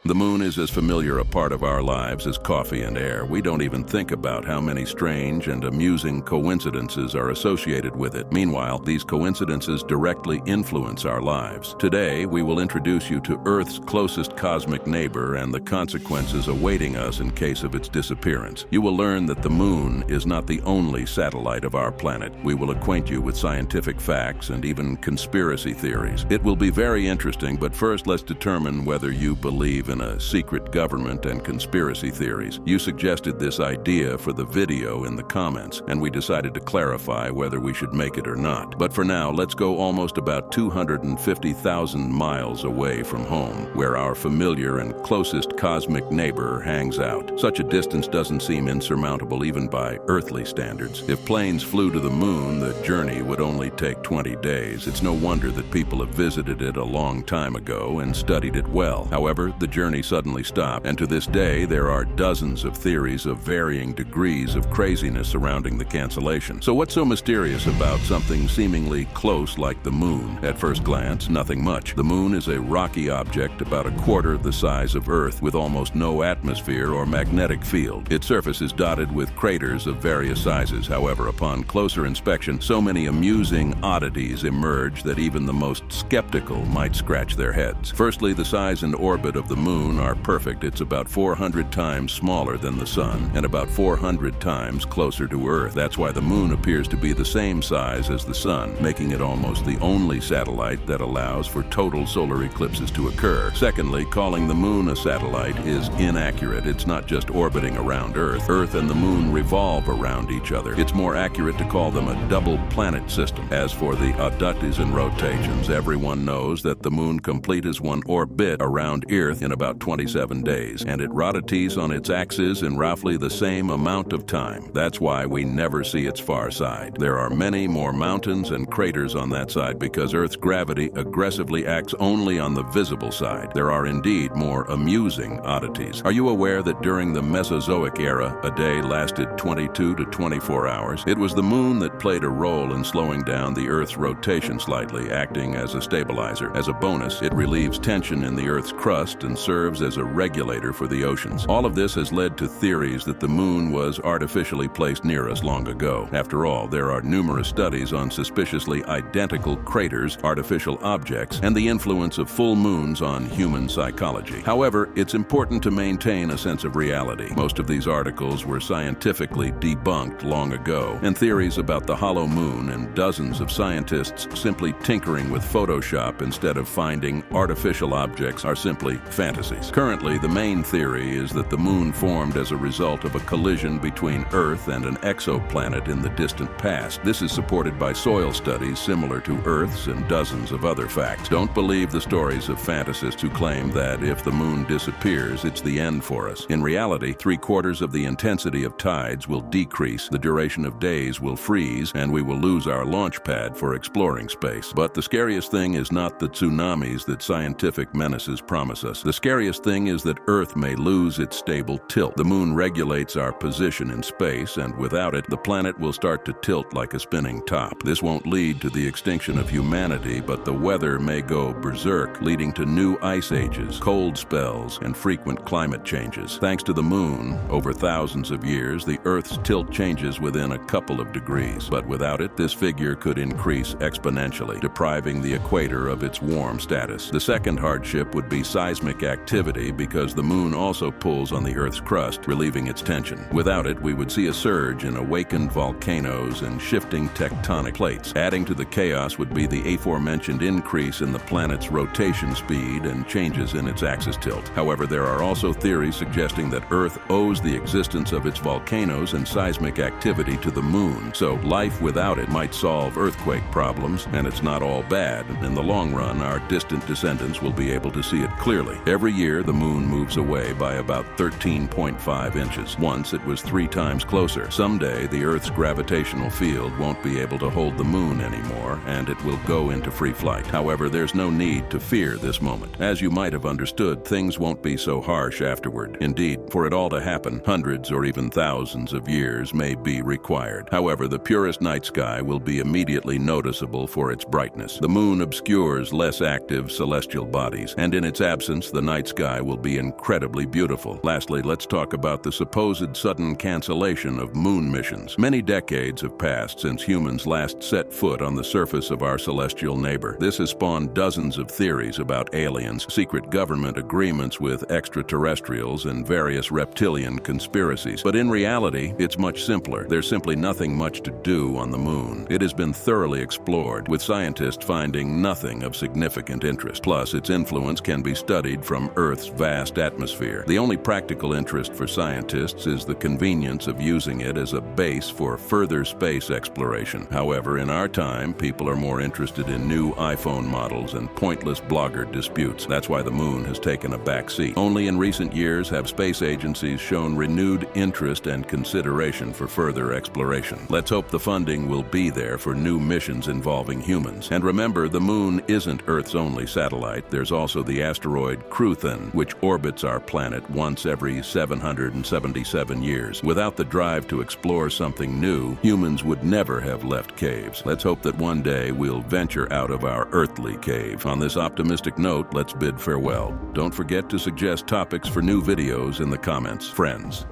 The moon is as familiar a part of our lives as coffee and air. We don't even think about how many strange and amusing coincidences are associated with it. Meanwhile, these coincidences directly influence our lives. Today, we will introduce you to Earth's closest cosmic neighbor and the consequences awaiting us in case of its disappearance. You will learn that the moon is not the only satellite of our planet. We will acquaint you with scientific facts and even conspiracy theories. It will be very interesting, but first let's determine whether you believe in a secret government and conspiracy theories. You suggested this idea for the video in the comments, and we decided to clarify whether we should make it or not. But for now, let's go almost about 250,000 miles away from home, where our familiar and closest cosmic neighbor hangs out. Such a distance doesn't seem insurmountable even by earthly standards. If planes flew to the moon, the journey would only take 20 days. It's no wonder that people have visited it a long time ago and studied it well. However, the journey suddenly stopped, and to this day there are dozens of theories of varying degrees of craziness surrounding the cancellation. So what's so mysterious about something seemingly close like the moon? At first glance, nothing much. The moon is a rocky object about a quarter the size of Earth with almost no atmosphere or magnetic field. Its surface is dotted with craters of various sizes. However, upon closer inspection, so many amusing oddities emerge that even the most skeptical might scratch their heads. Firstly, the size and orbit of the moon are perfect. It's about 400 times smaller than the sun and about 400 times closer to Earth. That's why the moon appears to be the same size as the sun, making it almost the only satellite that allows for total solar eclipses to occur. Secondly, calling the moon a satellite is inaccurate. It's not just orbiting around Earth. Earth and the moon revolve around each other. It's more accurate to call them a double planet system. As for the oddities and rotations, everyone knows that the moon completes one orbit around Earth in about 27 days, and it rotates on its axis in roughly the same amount of time. That's why we never see its far side. There are many more mountains and craters on that side because Earth's gravity aggressively acts only on the visible side. There are indeed more amusing oddities. Are you aware that during the Mesozoic era, a day lasted 22 to 24 hours? It was the moon that played a role in slowing down the Earth's rotation slightly, acting as a stabilizer. As a bonus, it relieves tension in the Earth's crust and serves as a regulator for the oceans. All of this has led to theories that the moon was artificially placed near us long ago. After all, there are numerous studies on suspiciously identical craters, artificial objects, and the influence of full moons on human psychology. However, it's important to maintain a sense of reality. Most of these articles were scientifically debunked long ago, and theories about the hollow moon and dozens of scientists simply tinkering with Photoshop instead of finding artificial objects are simply fantasies. Currently, the main theory is that the moon formed as a result of a collision between Earth and an exoplanet in the distant past. This is supported by soil studies similar to Earth's and dozens of other facts. Don't believe the stories of fantasists who claim that if the moon disappears, it's the end for us. In reality, 3/4 of the intensity of tides will decrease, the duration of days will freeze, and we will lose our launch pad for exploring space. But the scariest thing is not the tsunamis that scientific menaces promise us. The scariest thing is that Earth may lose its stable tilt. The moon regulates our position in space, and without it, the planet will start to tilt like a spinning top. This won't lead to the extinction of humanity, but the weather may go berserk, leading to new ice ages, cold spells, and frequent climate changes. Thanks to the moon, over thousands of years, the Earth's tilt changes within a couple of degrees. But without it, this figure could increase exponentially, depriving the equator of its warm status. The second hardship would be seismic activity because the moon also pulls on the Earth's crust, relieving its tension. Without it, we would see a surge in awakened volcanoes and shifting tectonic plates. Adding to the chaos would be the aforementioned increase in the planet's rotation speed and changes in its axis tilt. However, there are also theories suggesting that Earth owes the existence of its volcanoes and seismic activity to the moon, so life without it might solve earthquake problems, and it's not all bad. In the long run, our distant descendants will be able to see it clearly. Every year, the moon moves away by about 13.5 inches. Once it was 3 times closer. Someday, the Earth's gravitational field won't be able to hold the moon anymore, and it will go into free flight. However, there's no need to fear this moment. As you might have understood, things won't be so harsh afterward. Indeed, for it all to happen, hundreds or even thousands of years may be required. However, the purest night sky will be immediately noticeable for its brightness. The moon obscures less active celestial bodies, and in its absence, the night night sky will be incredibly beautiful. Lastly, let's talk about the supposed sudden cancellation of moon missions. Many decades have passed since humans last set foot on the surface of our celestial neighbor. This has spawned dozens of theories about aliens, secret government agreements with extraterrestrials, and various reptilian conspiracies. But in reality, it's much simpler. There's simply nothing much to do on the moon. It has been thoroughly explored, with scientists finding nothing of significant interest. Plus, its influence can be studied from Earth's vast atmosphere. The only practical interest for scientists is the convenience of using it as a base for further space exploration. However, in our time, people are more interested in new iPhone models and pointless blogger disputes. That's why the moon has taken a back seat. Only in recent years have space agencies shown renewed interest and consideration for further exploration. Let's hope the funding will be there for new missions involving humans. And remember, the moon isn't Earth's only satellite. There's also the asteroid Cruthen, which orbits our planet once every 777 years. Without the drive to explore something new, humans would never have left caves. Let's hope that one day we'll venture out of our earthly cave. On this optimistic note, let's bid farewell. Don't forget to suggest topics for new videos in the comments. Friends.